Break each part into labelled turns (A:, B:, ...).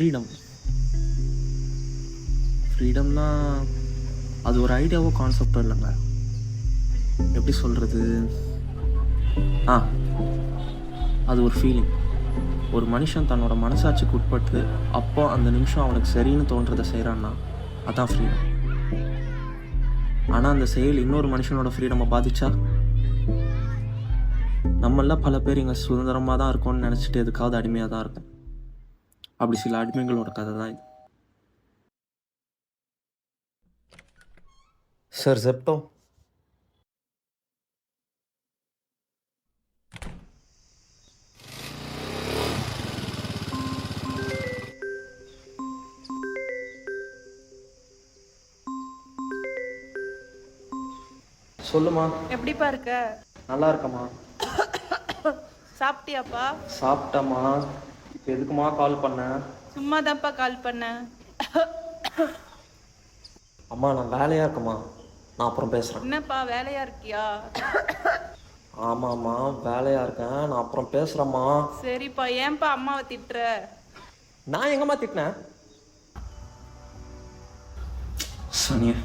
A: Freedom. ஃப்ரீடம்னா அது ஒரு ஐடியாவோ கான்செப்டோ இல்லைங்க. எப்படி சொல்கிறது, அது ஒரு ஃபீலிங். ஒரு மனுஷன் தன்னோட மனசாட்சிக்கு உட்பட்டு அப்போ அந்த நிமிஷம் அவனுக்கு சரின்னு தோன்றதை செய்கிறான்னா அதான் ஃப்ரீடம். ஆனால் அந்த செயல் இன்னொரு மனுஷனோட ஃப்ரீடமை பாதிச்சா, நம்மளாம் பல பேர் இங்கே சுதந்திரமாக தான் இருக்கோம்னு நினச்சிட்டு எதுக்காவது அடிமையாக தான் இருக்கும். அப்படி சில அடிமைகளோட கதை தான் இது. சார் ஜெப்டோ. சொல்லுமா.
B: எப்படிப்பா இருக்க?
A: நல்லா இருக்கம்மா.
B: சாப்பிட்டியாப்பா?
A: சாப்பிட்டம்மா. இப்போ எதுக்குமா கால் பண்ண?
B: சும்மா தான்ப்பா கால் பண்ணேன்.
A: அம்மா நான் வேலையாக இருக்கம்மா, நான் அப்புறம் பேசுகிறேன்.
B: என்னப்பா வேலையா இருக்கியா?
A: ஆமாம்மா வேலையாக இருக்கேன், நான் அப்புறம் பேசுகிறேம்மா.
B: சரிப்பா. ஏன்பா அம்மாவை திட்டுற?
A: நான் எங்கம்மா திட்டினேன்? சனியா.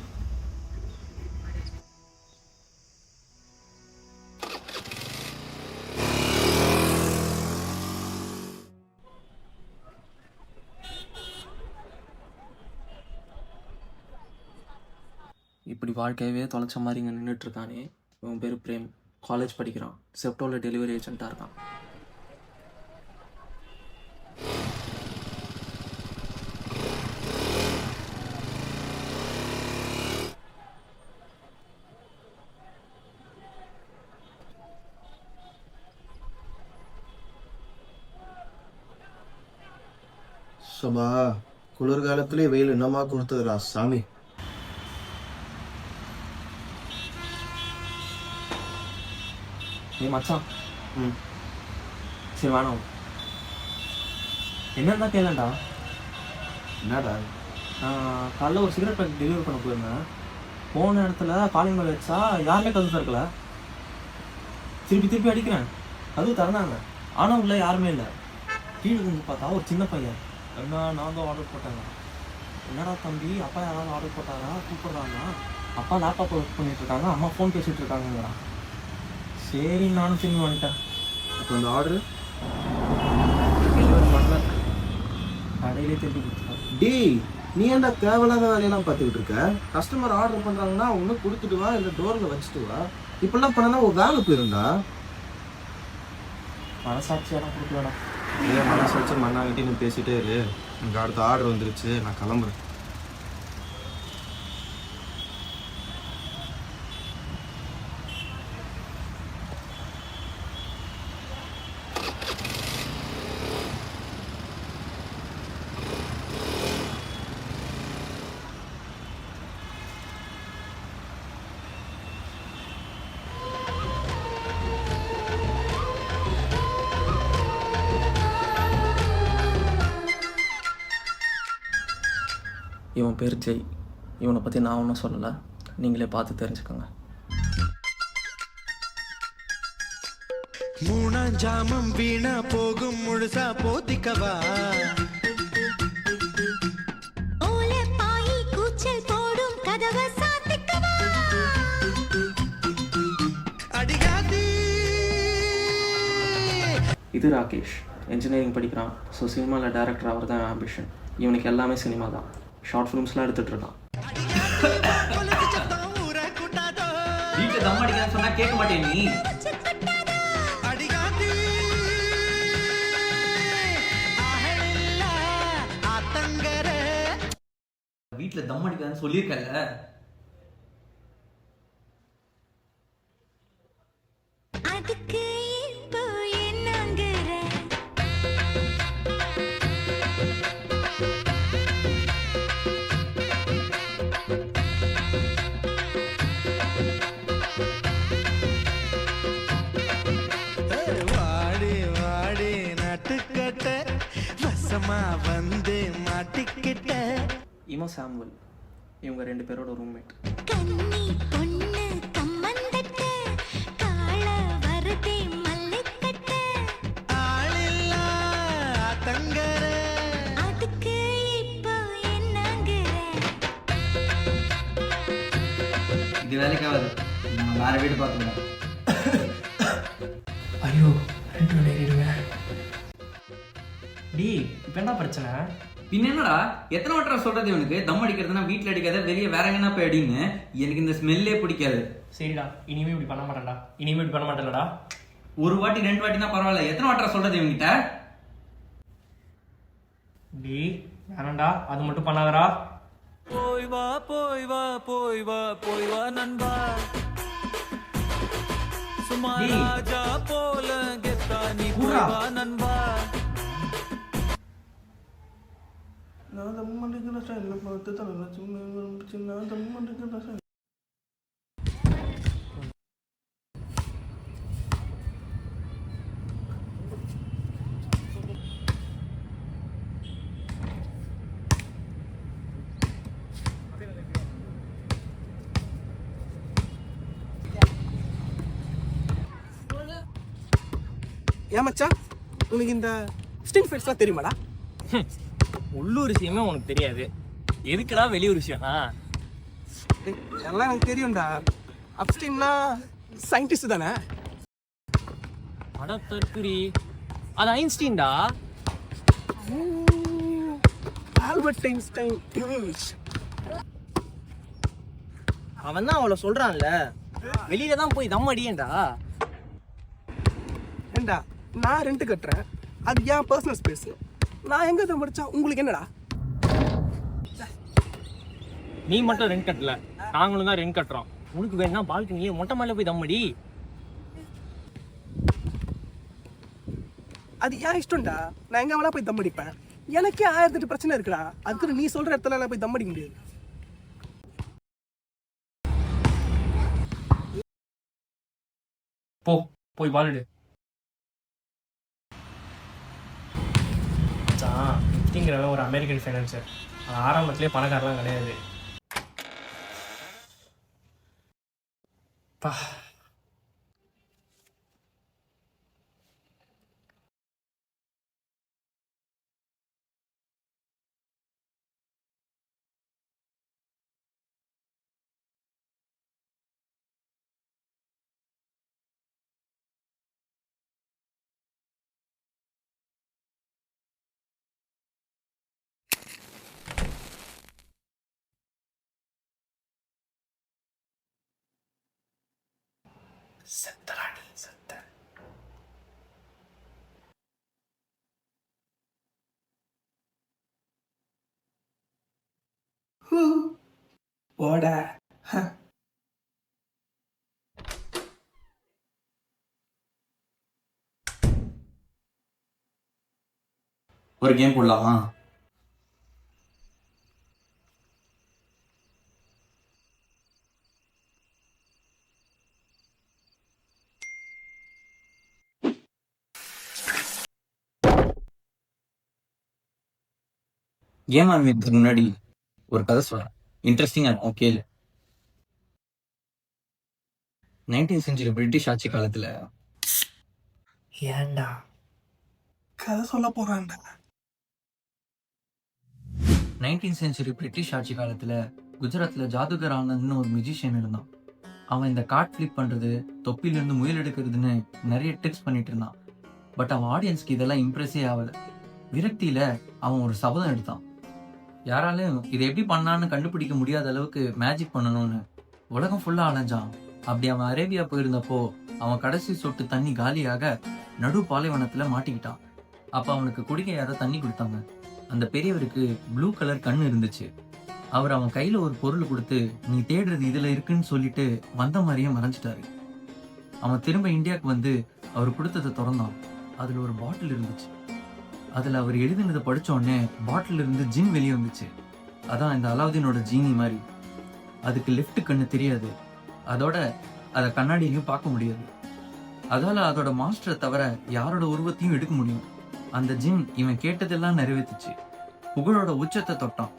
A: இப்படி வாழ்க்கையவே தொலைச்ச மாதிரி இங்கே நின்றுட்டுருக்கானே, இவன் பேர் பிரேம். காலேஜ் படிக்கிறான், செப்டோவில் டெலிவரி ஏஜென்ட்டாக இருக்கான்.
C: சபா குளிர்காலத்திலே வெயில் என்னமா கொடுத்ததுடா சாமி.
A: நீ மச்சான். சரி வேணாம், என்னன்னா கேளண்டா.
C: என்னடா?
A: நான் காலைல ஒரு சிகரெட் பேக் டெலிவரி பண்ண போயிருந்தேன். போன இடத்துல காலிங் மேலே வச்சா யாருமே கதவு திறக்கல. திருப்பி திருப்பி அடிக்கிறேன், கதவு திறந்தாங்க. ஆனால் உள்ள யாருமே இல்லை. கீழே வந்து பார்த்தா ஒரு சின்ன பையன். என்ன நான் தான் ஆர்டர் போட்டேங்க. என்னடா தம்பி, அப்பா யாராவது ஆர்டர் போட்டாரா கூப்பிட்றாங்க. அப்பா லேப்டாப் ஒர்க் பண்ணிட்டு இருக்காங்க, அம்மா ஃபோன் பேசிகிட்டு இருக்காங்கங்கிறான். சரி நானும் திரும்பி வந்துட்டேன்.
C: அப்போ அந்த ஆர்டர்
A: டெலிவரி பண்ணல, கடையிலே திருப்பி கொடுத்துருக்காங்க.
C: டேய், நீ ஏன்டா தேவையில்லாத வேலையெல்லாம் பார்த்துக்கிட்டு இருக்க? கஸ்டமர் ஆர்டர் பண்ணுறாங்கன்னா ஒன்று கொடுத்துட்டு வா, இல்லை டோரில் வச்சுட்டு வா. இப்படிலாம் பண்ணனா ஒரு வேலை போயிருந்தா.
A: மனசாட்சியெல்லாம் கொடுக்கலடா.
C: ஏன் மனசு வச்சு மண்ணாங்கிட்டே நீ பேசிட்டே இரு. எனக்கு அடுத்த ஆர்டர் வந்துருச்சு, நான் கிளம்புறேன்.
A: இவன் பேர் ஜெய். இவனை பற்றி நான் ஒன்றும் சொல்லலை, நீங்களே பார்த்து தெரிஞ்சுக்கோங்க.
D: மூணாஞ்சாமம் வீணா போகும் முழுசா போத்திக்கவா.
A: இது ராகேஷ், இன்ஜினியரிங் படிக்கிறான். ஸோ சினிமாவில் டேரக்டர் ஆகிறது தான் ஆம்பிஷன். இவனுக்கு எல்லாமே சினிமா தான். ஷார்ட் ஃபிலிம்ஸ்லாம் எடுத்துகிட்டு இருக்கான்.
E: வீட்டில் தம் அடிக்கிறேன்னு சொன்னால் கேட்க மாட்டேன் நீ. வீட்டில் தம் அடிக்கிறேன்னு சொல்லியிருக்கல.
D: வந்து மாட்டிக்கிட்ட
A: இவன் சாமுவல், இவங்க 2 பேரோட ரூம்மேட்.
D: ஆளில்லா தங்கர அதுக்கு
E: இது வேலைக்கு ஆகாது. நான் வேற வீடு பார்த்துக்கிறேன்.
F: ஐயோ ரெண்டு ஏறிடுங்க. டி இப்போ என்ன பிரச்சனை?
E: பின்ன என்னடா, எத்தனை வாட்டரா சொல்றது இவனுக்கு? தம் அடிக்கிறதுனா வீட்டில் அடிக்காத, வெளியே வேற எங்கன்னா போய் அடின்னு. எனக்கு இந்த ஸ்மெல்லே பிடிக்காது.
F: சரிடா, இனிமே இப்படி பண்ண மாட்டேன்டா. இனிமே இப்படி பண்ண மாட்டேன்டா.
E: ஒரு வாட்டி 2 வாட்டி தான் பரவாயில்ல, எத்தனை வாட்டரா சொல்றது இவன்கிட்ட?
F: டி வேணாண்டா, அது மட்டும் பண்ணாதடா.
G: போய் வா போய் வா போய் வா போய் வா நண்பா, சும்மா
F: டேய்.
G: ராஜா போல கெத்தா நீ போய்
F: கூடா.
G: வா நண்பா.
C: நான் தம் அடிக்கிற ஸ்டைலில் பார்த்து தலை சின்ன தம் அடிக்கிற ஸ்டைல்.
H: ஏன் மச்சான், உனக்கு இந்த ஸ்டிங் ஃபைட்ஸ்லாம் தெரியுமாடா?
F: உள்ளூர் விஷயமே உனக்கு தெரியாது, எதுக்குடா வெளியூர் விஷயம்னா?
H: டேய், எல்லாம் எனக்கு தெரியும்டா. அப்ஸ்டின்னா சயின்டிஸ்ட் தானே?
F: அட தற்குறி, அது ஐன்ஸ்டீன்டா.
H: Albert Einstein.
F: அவன் தான் அவளை சொல்றான்ல, வெளியில தான் போய் தம் அடியேன்டா.
H: ஏண்டா, நான் ரெண்ட் கட்டுறேன், அது ஏன் பர்சனல் ஸ்பேஸ். நான் எங்க தான் படிச்சா உங்களுக்கு என்னடா?
F: நீ மட்டும் ரெண்ட் கட்டல, நாங்களும் தான் ரெண்ட் கட்டுறோம். உனக்கு வேணா பால்கனியே மொட்டை மேல போய் தம் அடி.
H: அது ஏன் இஷ்டம்டா, நான் எங்க வேணா போய் தம் அடிப்பேன். எனக்கே 1008 பிரச்சனை இருக்குடா, அதுக்கு நீ சொல்ற இடத்துல எல்லாம் போய் தம் அடிக்க முடியாது.
F: போ போய் பாலுடு. நிஃப்டிங்கிறவன் ஒரு அமெரிக்கன் ஃபைனான்சர். ஆரம்பத்திலே பணக்காரலாம் கிடையாது. பா செத்தராணி செத்த.
H: போடா.
E: ஒரு கேம் போடலாமா? கேம் ஆரம்பிக்கிறதுக்கு முன்னாடி ஒரு கதை சொல்றேன், இன்ட்ரெஸ்டிங்கா இருக்கும், கேளு. 19th செஞ்சுரி பிரிட்டிஷ் ஆட்சி காலத்துல
F: ஏன்டா
H: கதை சொல்ல போறான்டா.
E: 19th செஞ்சுரி பிரிட்டிஷ் ஆட்சி காலத்துல குஜராத்ல ஜாதுகர் ஆனந்த்னு ஒரு மியூசிஷியன் இருந்தான். அவன் இந்த கார்ட் ஃபிளிப் பண்றது, தொப்பில இருந்து முயல் எடுக்கிறதுன்னு நிறைய ட்ரிக்ஸ் பண்ணிட்டு இருந்தான். பட் அவன் ஆடியன்ஸ்க்கு இதெல்லாம் இம்ப்ரெஸே ஆகல. விரக்தியில அவன் ஒரு சபதம் எடுத்தான், யாராலையும் இதை எப்படி பண்ணான்னு கண்டுபிடிக்க முடியாத அளவுக்கு மேஜிக் பண்ணணும்னு. உலகம் ஃபுல்லா அலைஞ்சான். அப்படி அவன் அரேபியா போயிருந்தப்போ அவன் கடைசி சொட்டு தண்ணி காலியாக நடு பாலைவனத்துல மாட்டிக்கிட்டான். அப்ப அவனுக்கு குடிக்க யாரோ தண்ணி கொடுத்தாங்க. அந்த பெரியவருக்கு ப்ளூ கலர் கண்ணு இருந்துச்சு. அவர் அவன் கையில ஒரு பொருள் கொடுத்து, நீ தேடுறது இதுல இருக்குன்னு சொல்லிட்டு வந்த மாதிரியே மறைஞ்சிட்டாரு. அவன் திரும்ப இந்தியாவுக்கு வந்து அவர் கொடுத்ததை திறந்தான். அதுல ஒரு பாட்டில் இருந்துச்சு. அதுல அவர் எழுதினதை படிச்ச உடனே பாட்டில் இருந்து ஜின் வெளியே வந்துச்சு. அதான் இந்த அலாவுதீனோட ஜீனி மாதிரி. அதுக்கு லெஃப்ட் கண்ணு தெரியாது, அதோட அதை கண்ணாடியிலையும் பார்க்க முடியாது. அதால அதோட மாஸ்டரை தவிர யாரோட உருவத்தையும் எடுக்க முடியும். அந்த ஜின் இவன் கேட்டதெல்லாம் நிறைவேற்றுச்சு. புகழோட உச்சத்தை தொட்டான்.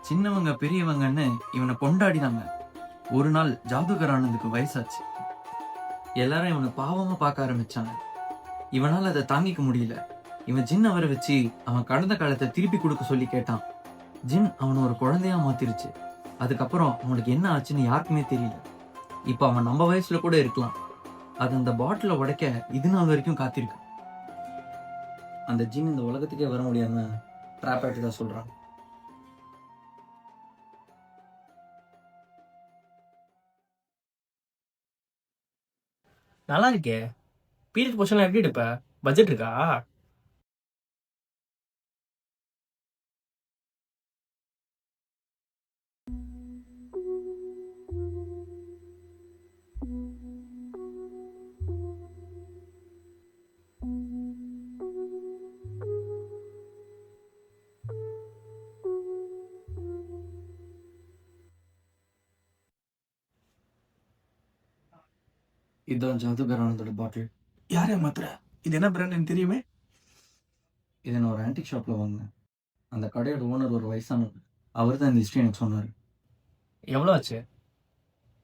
E: சின்னவங்க பெரியவங்கன்னு இவனை கொண்டாடினாங்க. ஒரு நாள் ஜாதுகர் ஆனந்துக்கு வயசாச்சு. எல்லாரும் இவனை பாவமா பார்க்க ஆரம்பிச்சாங்க. இவனால அதை தாங்கிக்க முடியல. இவன் ஜின் அவரை வச்சு அவன் கடந்த காலத்தை திருப்பி கொடுக்க சொல்லி கேட்டான். ஜின் அவனை ஒரு குழந்தையா மாத்திருச்சு. அதுக்கப்புறம் அவனுக்கு என்ன ஆச்சுன்னு யாருக்குமே தெரியல. இப்போ அவன் நம்ம வயசுல கூட இருக்கலாம். அது அந்த பாட்டில உடைக்க இது நாள் வரைக்கும் காத்திருக்கு. அந்த ஜின் இந்த உலகத்துக்கே வர முடியாம ட்ராப் ஆயிட்டு தான் சொல்றான்.
F: நல்லா இருக்கே. பீரியட் போர்ஷன்லாம் எப்படி எடுப்ப? பட்ஜெட் இருக்கா?
E: இதுதான் ஜாதுகர் ஆனந்தோட பாட்டில்.
H: யாரே மாத்திர இது என்ன பிராண்ட் எனக்கு தெரியுமே.
E: இதை நான் ஒரு ஆன்டிக் ஷாப்ல வாங்கினேன். அந்த கடையோட ஓனர் ஒரு வயசானவர். அவர் தான் இந்த ஹிஸ்ட்ரி எனக்கு சொன்னார்.
F: எவ்வளோ ஆச்சு?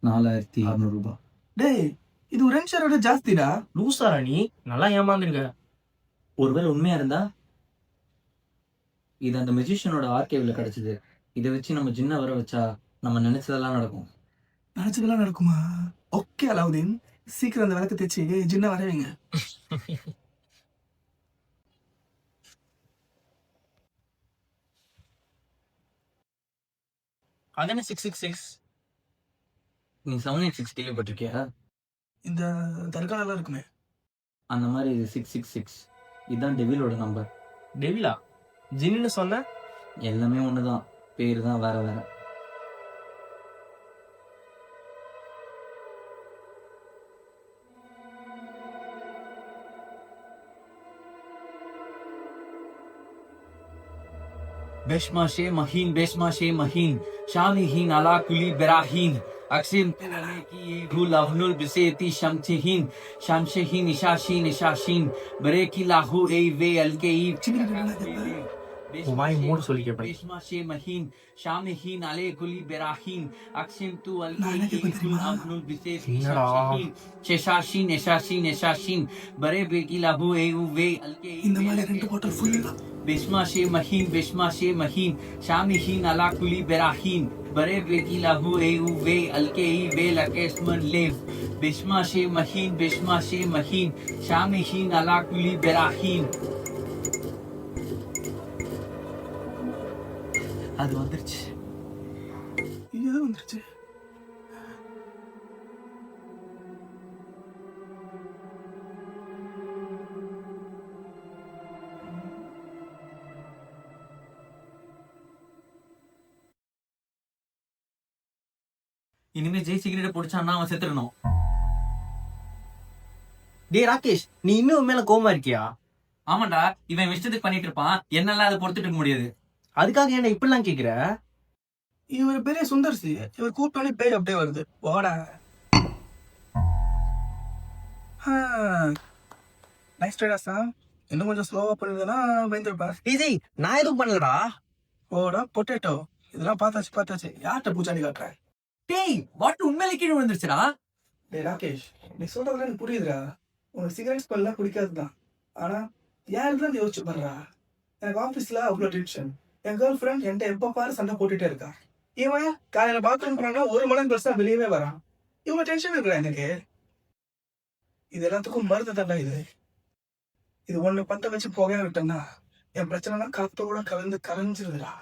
E: 4600 ரூபாய்.
H: டேய் இது ஒரு ரென்ஷரோட ஜாஸ்திடா.
F: லூசாரா நீ? நல்லா ஏமாந்துருக்க.
E: ஒருவேளை உண்மையா இருந்தா இது அந்த மெஜிஷியனோட ஆர்கைவ்ல கிடைச்சது. இதை வச்சு நம்ம ஜின்ன வர வச்சா நம்ம நினைச்சதெல்லாம் நடக்கும்.
H: நினைச்சதெல்லாம் நடக்குமா? ஓகே அலாவுதீன், சீக்கிரம் அந்த விளக்கு தேய்ச்சி ஜின்ன வரவைங்க.
F: அது என்ன 666?
E: நீ 786 கேள்விப்பட்டிருக்கியா?
H: இந்த தர்காலெல்லாம் இருக்குமே.
E: அந்த மாதிரி இது 666. இதுதான் டெவிலோட நம்பர்.
F: டெவிலா? ஜின்னு சொன்ன?
E: எல்லாமே ஒண்ணுதான், பேரு தான் வேற வேற. बेशमाशे महीन बेशमाशे महीन शामिहीन अला कुली बराहीन अक्सिम तिलने की ये भूल अवनुल बिसेती शमचहीन शमशहीन इशाशीन इशाशीन बरे की लाहू ए वे अलके ई
F: வாய் மூடு சொல்லி கேட்பேன்.
E: बेशमाशे महीन शामिहीन अले कुली बराहीन अक्सिम तू अलके भूल अवनुल बिसेती शमशहीन शेशाशीन इशाशीन इशाशीन बरे बे की लाहू ए वे अलके
H: இந்த மாதிரி 2 பாட்டில் ஃபுல்லா
E: बेशमाशे महीन शामिहीन अला कुली बराहीन बरे बेकी लाहू एऊ वे अलके ई वे लकेस्मन लेव बेशमाशे महीन शामिहीन अला कुली बराहीन. அது வந்துருச்சு.
H: இது வந்துருச்சு.
E: இனிமே ஜெய் சிகரெட் பிடிச்சான்னா அவன் செத்துடணும்.
F: டேய் ராகேஷ், நீ இன்னும் உன் மேல கோவமா இருக்கியா?
E: ஆமாண்டா, இவன் இஷ்டத்துக்கு பண்ணிட்டு இருப்பான். என்னெல்லாம் அதை பொறுத்துட்டு இருக்க முடியாது.
F: அதுக்காக என்ன இப்படிலாம் கேக்குற?
H: இவர் பெரிய சுந்தர்சி. இவர் கூப்பிட்டாலே பேய் அப்படியே வருது. வாடா. நைஸ் ட்ரைடா சாம். இன்னும் கொஞ்சம் ஸ்லோவா பண்ணிருந்தா பயந்துருப்பா.
F: டேய் நான் எதுவும் பண்ணலடா.
H: ஓடா பொட்டேட்டோ. இதெல்லாம் பார்த்தாச்சு. யார்கிட்ட பூச்சாண்டி காட்டுறேன்?
E: டேய் பாட்டில் உண்மையிலே கீழே விழுந்துருச்சுடா.
H: டேய் ராகேஷ், நீ சொல்றதுல எனக்கு புரியுதுடா. உனக்கு சிகரெட் ஸ்மெல்லாம் பிடிக்காதுதான். ஆனா யாருதான் யோசிச்சு பண்றா? எனக்கு ஆஃபீஸ்ல அவ்வளோ டென்ஷன். என் கேர்ள் ஃப்ரெண்ட் என்கிட்ட எப்ப பாரு சண்டை போட்டுட்டே இருக்கா. இவன் காலையில பாத்ரூம் போனா 1 மணி நேரம் கழிச்சு தான் வெளியவே வரான். இவங்க டென்ஷன் இருக்கிறா எனக்கு. இது எல்லாத்துக்கும் மருந்து தாண்டா இது. இது ஒண்ணு பத்த வச்சு போகவே விட்டேன்னா என் பிரச்சனைலாம் காத்தோட கலந்து கரைஞ்சிருதுடா.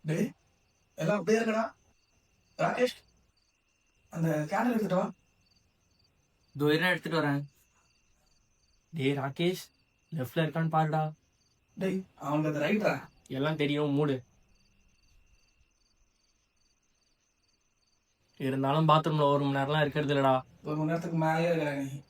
H: டேய் எல்லாம் அப்படியே இருக்கடா. ராகேஷ், அந்த கேண்டல் எடுத்துட்டு வா.
E: தூரம் எடுத்துட்டு வரேன்.
F: டேய் ராகேஷ், லெஃப்ட்ல இருக்கான்னு பாருடா.
H: டேய் அவங்க அந்த ரைட்ரா.
F: எல்லாம் தெரியும், மூடு. இருந்தாலும் பாத்ரூம்ல 1 மணி நேரம்லாம் இருக்கிறது இல்லடா.
H: 1 மணி நேரத்துக்கு மேலே இருக்கிற நீ.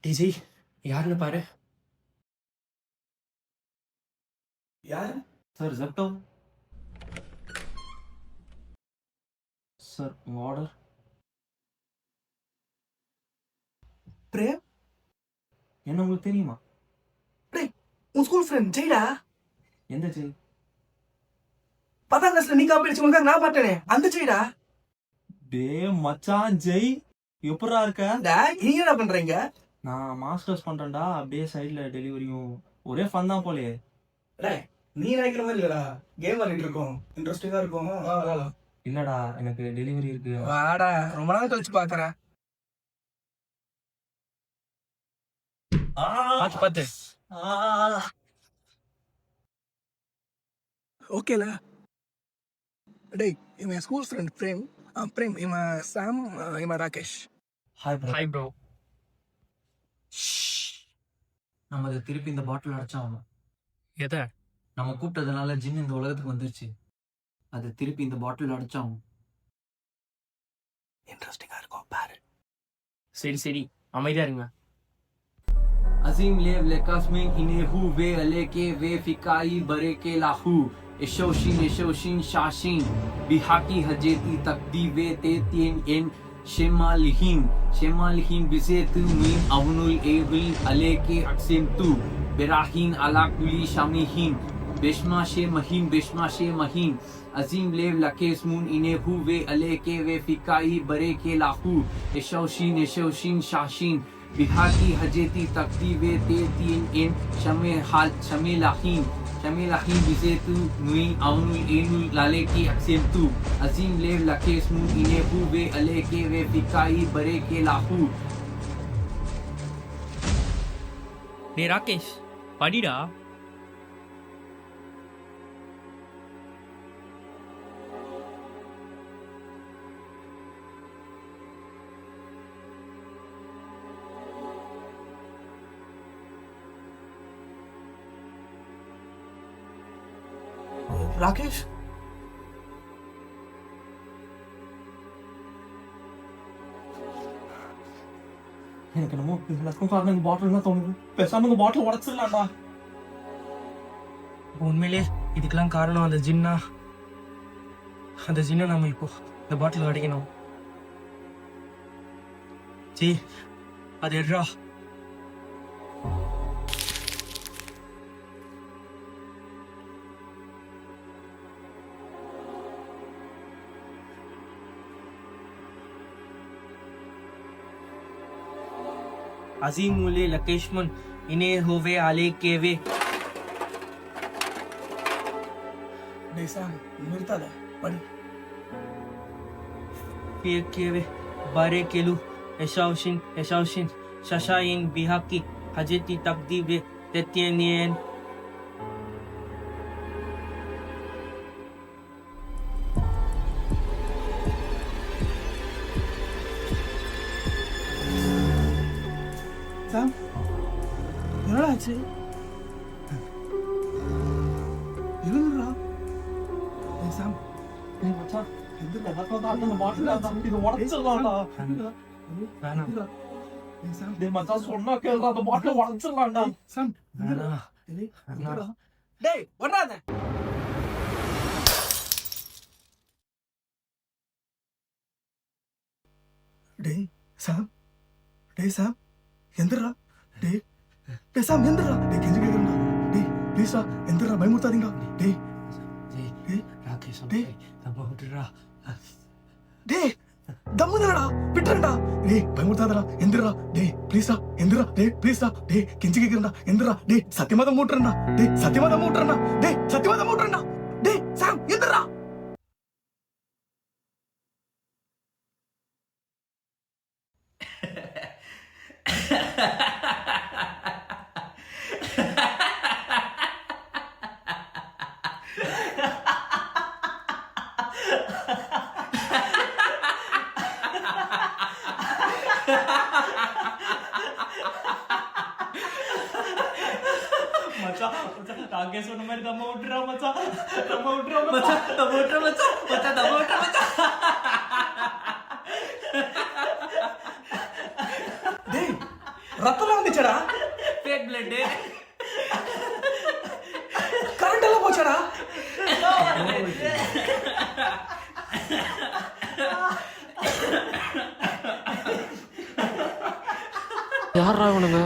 F: டிஜி யாருன்னு பாரு.
H: யாரு?
A: சார் ஜெப்டோ. சார் உங்கள் ஆர்டர்.
H: பிரேம்?
A: என்ன உங்களுக்கு தெரியுமா?
H: உன் ஸ்கூல் ஃப்ரெண்ட் ஜெய்டா.
A: எந்த ஜெய்?
H: 10ஆம் கிளாஸ்ல நீ காப்பி அடிச்சு உனக்காக நான் பார்த்தேனே அந்த ஜெய்டா.
A: டே மச்சான் ஜெய், எப்படா இருக்க?
H: நீங்க என்ன பண்றீங்க?
A: நான் மாஸ்டர்ஸ் பண்ணுறேன்டா, அப்படியே சைடில் டெலிவரியும். ஒரே ஃபன் தான் போலே.
H: நீ நினைக்கிற மாதிரி இல்லடா, கேம் விளையாடிட்டு இருக்கோம், இன்ட்ரெஸ்டிங்கா இருக்கும்.
A: இல்லடா, எனக்கு டெலிவரி இருக்கு.
H: வாடா, ரொம்ப நாள் கழிச்சு பாக்குறேன்.
F: பார்த்து
H: ஓகேல. டேய், இவன் ஸ்கூல் ஃப்ரெண்ட் பிரேம். பிரேம், இவன் சாம், இவன் Rakesh.
A: Hi bro.
F: Hi bro.
E: நம்ம அதை திருப்பி இந்த பாட்டில் அடைச்சாகணும்.
F: எதை?
E: நம்ம கூப்பிட்டதுனால ஜின் இந்த உலகத்துக்கு வந்துருச்சு. அதை திருப்பி இந்த பாட்டில் அடைச்சாகணும்.
H: இன்ட்ரெஸ்டிங்கா இருக்கும் பாரு.
F: சரி சரி, அமைதியா இருங்க.
E: Azim lev lekasmin inehu ve aleke ve fikai bareke lahu Eshoshin shashin bihaki hajeti takdi ve tetien en shemalihin bizetu min avnul evil aleke aksentu berahin alakuli shamihin beshma she mahin Azim lev lakasmun inehu ve aleke ve fikai bareke lahu Eshoshin shashin Bihaki hajeti takdi ve tetin en Shamelahin bizetu nui avnul enul laleki aksentu Azim lev lakesmu inehu ve aleke ve fikai bareke lahu.
F: டேய் ராகேஷ், படிடா.
H: ராகேஷ்,
A: எனக்கு என்னமோ எல்லாத்துக்கும் காரணம் இந்த பாட்டில் தான் தோணுது. பேசாம இந்த பாட்டில் உடச்சிடலாம்டா.
F: உண்மையிலே இதுக்கெல்லாம் காரணம் அந்த ஜின்னா. அந்த ஜின்னை நம்ம இப்போ இந்த பாட்டில் அடிக்கணும். ஜி, அது எடுறா. Azimule Lakeshman ine hove ale keve.
H: டேய் சாம், நிறுத்தாத, படி.
F: Pie keve bare kelu eshaushin shashayin bihaki hajeti takdi ve tetyenien.
H: சாம், என்னடா ஆச்சு? எழுதுடா. டேய் சாம்,
A: டேய் மச்சான், இந்த எல்லாத்துக்கும் காரணம் இந்த பாட்டில் தான். இது உடச்சிடலாம்டா.
F: வேணாம்.
H: டேய் சாம்,
A: டேய் மச்சான், சொன்னா கேளுடா, அந்த பாட்டில் உடச்சிடலாம்டா.
H: சாம்,
F: வேணாம்.
H: டேய் வராத. டேய் சாம், டேய் சாம், எந்திரா. டேய் டேய் சாம், எந்திரா. டேய் கெஞ்சி கேக்குறேன்டா. டேய் ப்ளீஸ்டா, எந்திரா, பயமுறுத்தாதீங்கடா. டேய் டேய்
F: ராகேஷ்,
H: டேய்.
F: நம்ம விட்டுறா.
H: டேய் தம்முடா, விட்டுறடா. டேய் பயமுறுத்தாதடா, எந்திரா. டேய் ப்ளீஸ்டா, எந்திரா. டேய் ப்ளீஸ்டா, டேய் கெஞ்சி கேக்குறேன்டா, எந்திரா. டேய் சத்தியமா தான் மூட்றேன்டா. டேய் சத்தியமா தான் மூட்றேன்டா. டேய் சத்தியமா தான் மூட்றேன்டா. டேய் சாம், எந்திரா.
A: மச்சான், ராகேஷ் சொன்ன மாதிரி தம்ம விட்டுறா மச்சான். தம்ம விட்டுறா மச்சான். தம்ம விட்டுறா மச்சான். மச்சான் தம்ம விட்டுறா மச்சான்.
H: டேய் ரத்தம்லாம் வந்துச்சடா.
E: Fake blood.
H: கரண்ட் எல்லாம் போச்சாடா?
F: யாரா இவனுங்க?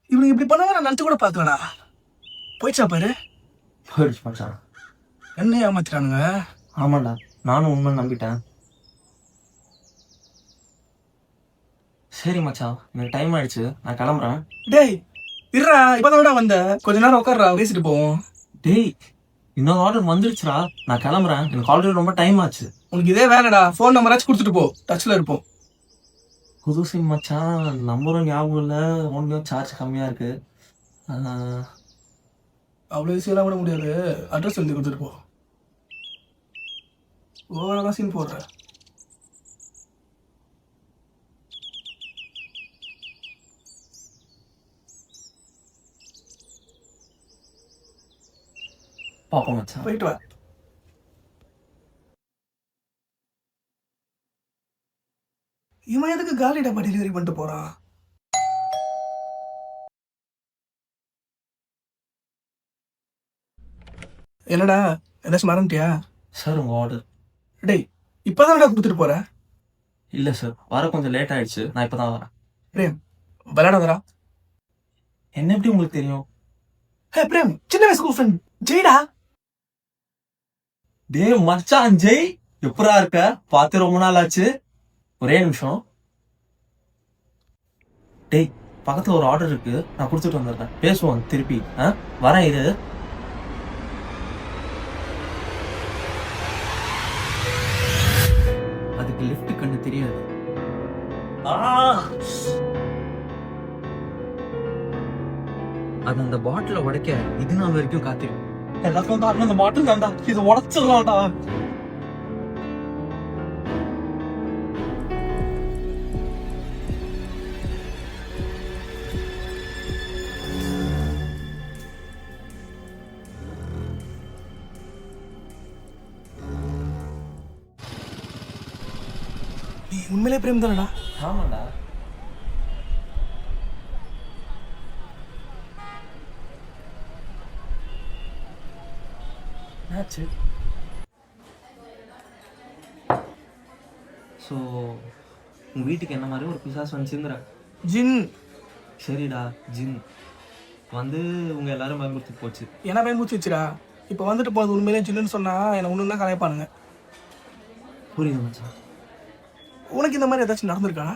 H: இவனுக்கு இப்படி பண்ணவா நான் நினச்சி கூட பார்க்கலடா. போயிடுச்சா பாரு.
A: போயிடுச்சு மச்சான்.
H: என்ன ஏமாத்திட்டானுங்க.
A: ஆமாண்டா, நானும் உண்மை நம்பிட்டேன். சரி மச்சான், எனக்கு டைம் ஆயிடுச்சு, நான் கிளம்புறேன்.
H: டேய் இருடா, இப்பதானடா வந்த, கொஞ்ச நேரம் உட்கார்றா, பேசிட்டு போவோம்.
A: டேய், இன்னொரு ஆர்டர் வந்துருச்சுடா, நான் கிளம்புறேன். எனக்கு ஆல்ரெடி ரொம்ப டைம் ஆச்சு.
H: உனக்கு இதே வேலைடா, ஃபோன் நம்பராச்சும் கொடுத்துட்டு போ, டச்ல இருப்போம்.
A: புது சிம் மச்சான், நம்பரும் ஞாபகம் இல்லை, ஒன்றும் சார்ஜ் கம்மியாக இருக்கு.
H: அவ்வளோ ஈஸியெல்லாம் விட முடியாது, அட்ரஸ் எழுதி கொடுத்துட்டு போ. ஓவராக சீன் போடுற.
A: பார்ப்போம் மச்சான்.
H: போயிட்டு வா. இவன் எதுக்கு காலி டப்பா டெலிவரி பண்ணிட்டு போறான்? என்னடா ஏதாச்சும் மறந்துட்டியா?
A: சார் உங்கள் ஆர்டர்.
H: டேய் இப்பதானடா கொடுத்துட்டு போற.
A: இல்லை சார், வர கொஞ்சம் லேட் ஆயிடுச்சு, நான் இப்போ தான் வரேன்.
H: பிரேம் விளையாடாதடா.
A: என்ன எப்படி உங்களுக்கு தெரியும்?
H: ஹே பிரேம், சின்ன வயசு ஸ்கூல் ஃப்ரெண்ட் ஜெய்டா.
A: டேய் மச்சான் ஜெய், எப்படா இருக்க? பார்த்து ரொம்ப நாள் ஆச்சு. ஒரே நிமிஷம். டேய், பக்கத்துல ஒரு ஆர்டர் இருக்கு, நான் கொடுத்துட்டு வந்துடுறேன், பேசுவோம் திருப்பி. வரேன் இது.
E: அதுக்கு லிஃப்ட் கண்ணு தெரியாது. அது அந்த பாட்டில உடைக்க இது நாள் வரைக்கும் காத்திருக்கும்.
A: எல்லாத்துக்கும் காரணம் அந்த மாட்டு தான்டா, இது உடச்சிடலாம்டா.
H: நீ உண்மையிலே பிரேம் தானடா?
A: ஆமாண்டா. ஸோ உங்கள் வீட்டுக்கு என்ன மாதிரி ஒரு பிசாஸ் வந்துச்சுங்கிற?
H: ஜின்.
A: சரிடா, ஜின் வந்து உங்கள் எல்லாரும் பயன்படுத்தி போச்சு.
H: என்ன பயன்படுத்தி வச்சுடா. இப்போ வந்துட்டு போகுது உண்மையிலே ஜின்னு சொன்னா என்னை ஒன்று தான் கலைப்பானுங்க.
A: புரியுது மச்சான்.
H: உனக்கு இந்த மாதிரி ஏதாச்சும் நடந்திருக்கா?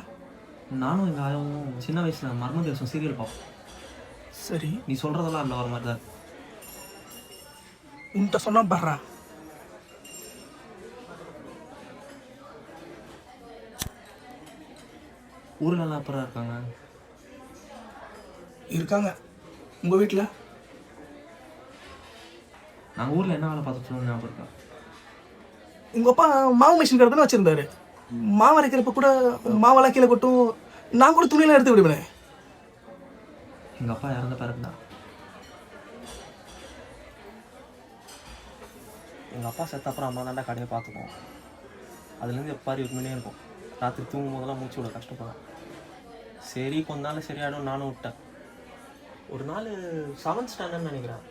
A: நானும் எங்கள் ஆயாவும் சின்ன வயசில் மர்ம தேசம் சீரியல் பார்ப்போம்.
H: சரி,
A: நீ சொல்கிறதெல்லாம் அதில் வர மாதிரி தான்.
H: உன்கிட்ட சொன்னா பாடுறா.
A: ஊரில் எல்லாம் அப்புறம் இருக்காங்க.
H: இருக்காங்க. உங்கள் வீட்டில்?
A: நாங்கள் ஊரில் என்ன வேலை பார்த்துட்டு ஞாபகம் இருக்கா?
H: உங்கள் அப்பா மாவு மிஷின் கடை தானே வச்சுருந்தாரு. மாவு அரைக்கிறப்ப கூட மாவெல்லாம் கீழே கொட்டும், நான் கூட துணியெல்லாம் எடுத்து விடுவேன்.
A: எங்கள் அப்பா இறந்த பிறகுடா. எங்கள் அப்பா செத்த அப்புறம் அம்மா தாண்டா கடையை பார்த்துக்குவோம். அதுலேருந்து எப்பாரி இருக்குமே இருக்கும். ராத்திரி தூங்கும் போதெல்லாம் மூச்சு விட கஷ்டப்படும். சரி கொஞ்ச நாள் சரியாயிடும் நானும் விட்டேன். ஒரு நாள் 7th ஸ்டாண்டர்ட்னு நினைக்கிறேன்,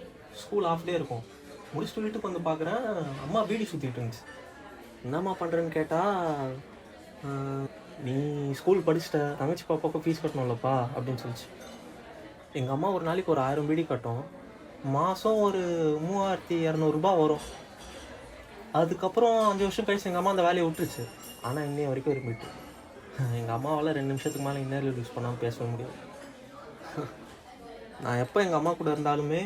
A: ஸ்கூல் ஆஃப் டே இருக்கும். முடிச்சுட்டு வீட்டுக்கு வந்து பார்க்குறேன், அம்மா பீடி சுற்றிட்டு இருந்துச்சு. என்னம்மா பண்ணுறேன்னு கேட்டால், நீ ஸ்கூல் படிச்சுட்ட, தங்கச்சி பாப்பாவுக்கு ஃபீஸ் கட்டணும்லப்பா அப்படின்னு சொல்லிச்சு. எங்கள் அம்மா ஒரு நாளைக்கு ஒரு 1000 பீடி கட்டும், மாதம் ஒரு 3200 ரூபாய் வரும். அதுக்கப்புறம் 5 வருஷம் கழிச்சு எங்கள் அம்மா அந்த வேலையை விட்டுருச்சு. ஆனால் இன்னைய வரைக்கும் இருந்துட்டு எங்கள் அம்மாவால் 2 நிமிஷத்துக்கு மேலே இன்னர்ல யூஸ் பண்ணாமல் பேச முடியும். நான் எப்போ எங்கள் அம்மா கூட இருந்தாலுமே,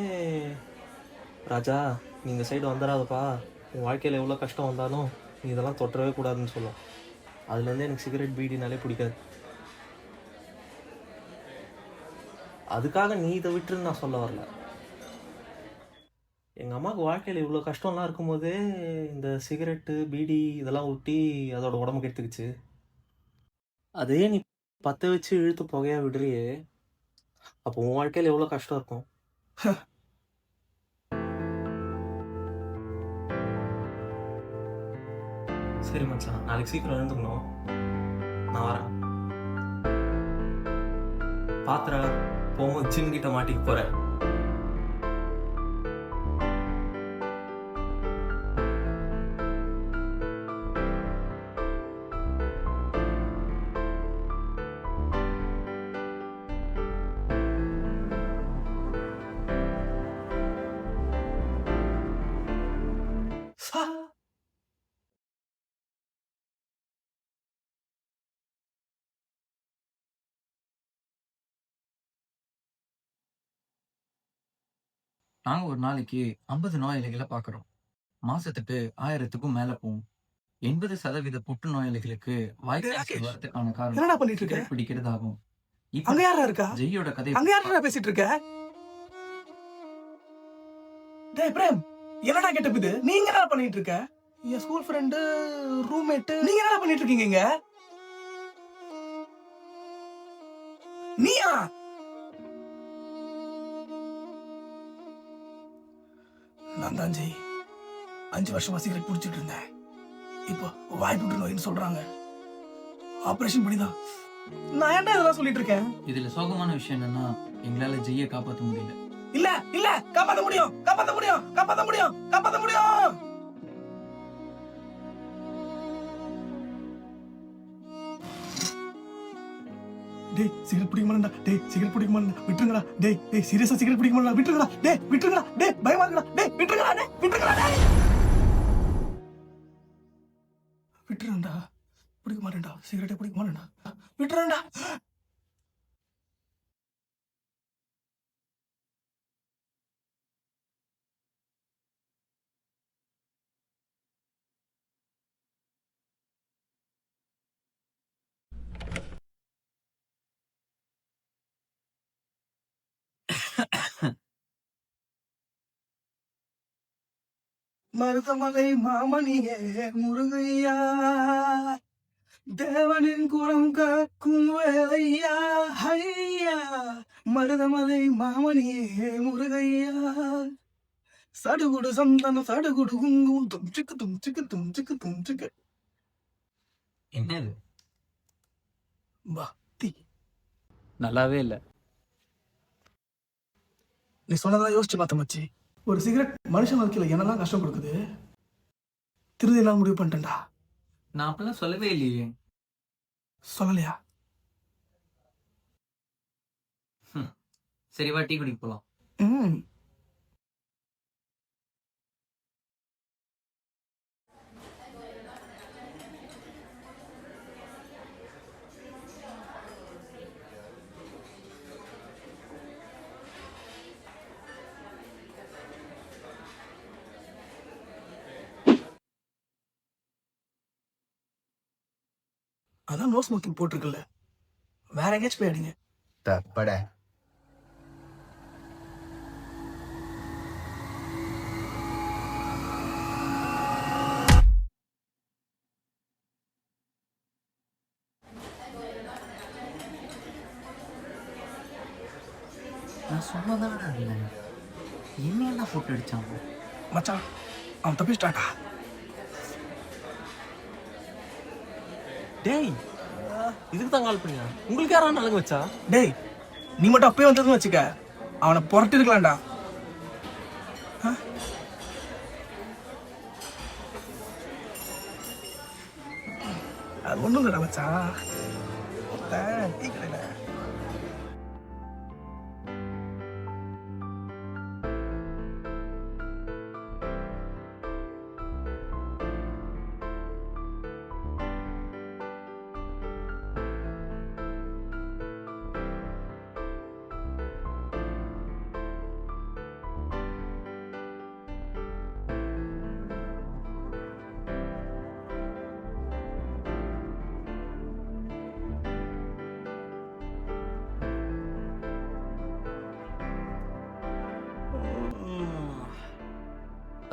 A: ராஜா நீ இந்த சைடு வந்துடாதப்பா, உன் வாழ்க்கையில் எவ்வளோ கஷ்டம் வந்தாலும் நீ இதெல்லாம் தொட்டவே கூடாதுன்னு சொல்லுவோம். அதுலேருந்து எனக்கு சிகரெட் பீடினாலே பிடிக்காது. அதுக்காக நீ இதை விட்டுருன்னு நான் சொல்ல வரல. எங்கள் அம்மாவுக்கு வாழ்க்கையில் இவ்வளோ கஷ்டம்லாம் இருக்கும்போது இந்த சிகரெட்டு பீடி இதெல்லாம் ஊட்டி அதோட உடம்பு கெடுத்துக்குச்சு. அதே நீ பற்ற வச்சு இழுத்து புகையா விடுறியே, அப்போ உன் வாழ்க்கையில் எவ்வளோ கஷ்டம் இருக்கும். சரி மச்சான், நாளைக்கு சீக்கிரம் எழுந்துக்கணும், நான் வரேன். பாத்திர போகும்போது சின்கிட்ட மாட்டிக்க போறேன்.
E: நாங்க ஒரு நாளைக்கு 50 நோயாளிகளை பார்க்குறோம். மாசத்துக்கு 1000க்கும் மேல போகும். 80% புற்றுநோயாளிகளுக்கு வாய்க்கால்
H: ராகேஷ்,
E: வரதுக்கான காரணம்
H: என்னடா பண்ணிட்டு இருக்க?
E: சிகரெட் பிடிக்கிறதாகும்.
H: அங்க
E: இப்ப
H: யாரா இருக்கா?
E: ஜெய்யோட கதை
H: அங்க யாரா பேசிட்டு இருக்க? டேய் பிரேம், என்னடா கெட்டப் இது? நீங்க என்ன பண்ணிட்டு இருக்க? என் ஸ்கூல் ஃப்ரெண்டு, ரூம்மேட், நீங்க என்ன பண்ணிட்டு இருக்கீங்க இங்க? நீயா? நான் தான் ஜெய். 5 வருஷமா சிகரெட் பிடிச்சிட்டு இருந்தேன். இப்போ வாய் புற்றுநோயின்னு சொல்றாங்க. ஆபரேஷன் பண்ணிதான். நான் ஏன்டா இதெல்லாம் சொல்லிட்டு இருக்கேன்?
E: இதுல சோகமான விஷயம் என்னன்னா எங்களால ஜெய்யை காப்பாற்ற முடியல.
H: இல்ல இல்ல, காப்பாத்த முடியும், காப்பாத்த முடியும், காப்பாத்த முடியும், காப்பாத்த முடியும். டேய் சிகரெட் பிடிக்க மாட்டேன்டா. டேய் சிகரெட் பிடிக்க மாட்டேன்டா. விட்டுருங்கடா. டேய் டேய் சீரியஸா சிகரெட் பிடிக்க மாட்டேன்டா. விட்டுருங்கடா. டேய் விட்டுருங்கடா. டேய் பயமா இருக்குடா. டேய் விட்டுருங்கடா. டேய் விட்டுருங்கடா. டேய் விட்டுருங்கடா. பிடிக்க மாட்டேன்டா. சிகரெட்டே பிடிக்க மாட்டேன்டா. விட்டுருங்கடா. மருதமலை மாமணியே முருகையா, தேவனின் குரம் காக்கும் வேலையா, ஐயா மருதமலை மாமணியே முருகையா, சடுகுடு சந்தனம் சடுகுடு குங்கும் தும்சிக்கு தும்சிக்கு தும்சிக்கு தும்சிக்கு.
E: என்னது?
H: பக்தி.
F: நல்லாவே இல்லை.
H: நீ சொன்னதான் யோசிச்சு பார்த்த மச்சி. ஒரு சிகரெட் மனுஷன் வாழ்க்கையில என்னெல்லாம் கஷ்டம் கொடுக்குது. திருதி எல்லாம் முடிவு பண்ணிட்டேன்டா.
E: நான் அப்பெல்லாம் சொல்லவே இல்லையே.
H: சொல்லலையா?
E: சரி வா டீ குடிக்க போலாம்.
H: ம். அதான் நோ ஸ்மோக்கிங் போட்டிருக்குல்ல, வேற எங்கேயாச்சும் போய் அடிங்க.
C: தப்பட
E: நான் சொன்னதாடா இல்லை. என்ன போட்டு அடிச்சாங்க?
H: மச்சான் அவன் தப்பிச்சிட்டான்டா.
A: டேய் இதுக்கு தான் கால் பண்ணியா? உங்களுக்கு யாரா நலங்கு வச்சா?
H: டேய் நீ மட்டும் அப்பயே வந்ததுன்னு வச்சுக்க, அவனை புரட்டி இருக்கலாம்டா. அது ஒண்ணும் இல்லடா மச்சான். டீ கடையில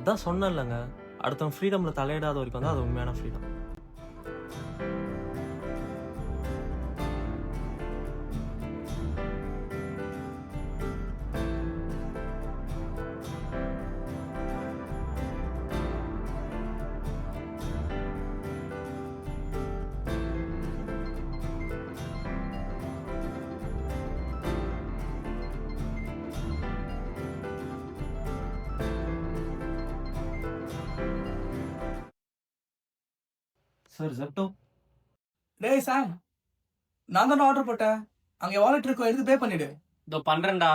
A: அதான் சொன்னேன்லங்க, அடுத்தவன் ஃப்ரீடம்ல தலையிடாத வரைக்கும் தான் அது உண்மையான ஃப்ரீடம். சார் ஜெப்டோ.
H: டேய் சாம், நான் தானே ஆர்டர் போட்டேன். அங்கே வாலெட் இருக்கோ, எடுத்து பே பண்ணிடு.
F: இதோ பண்றேன்டா.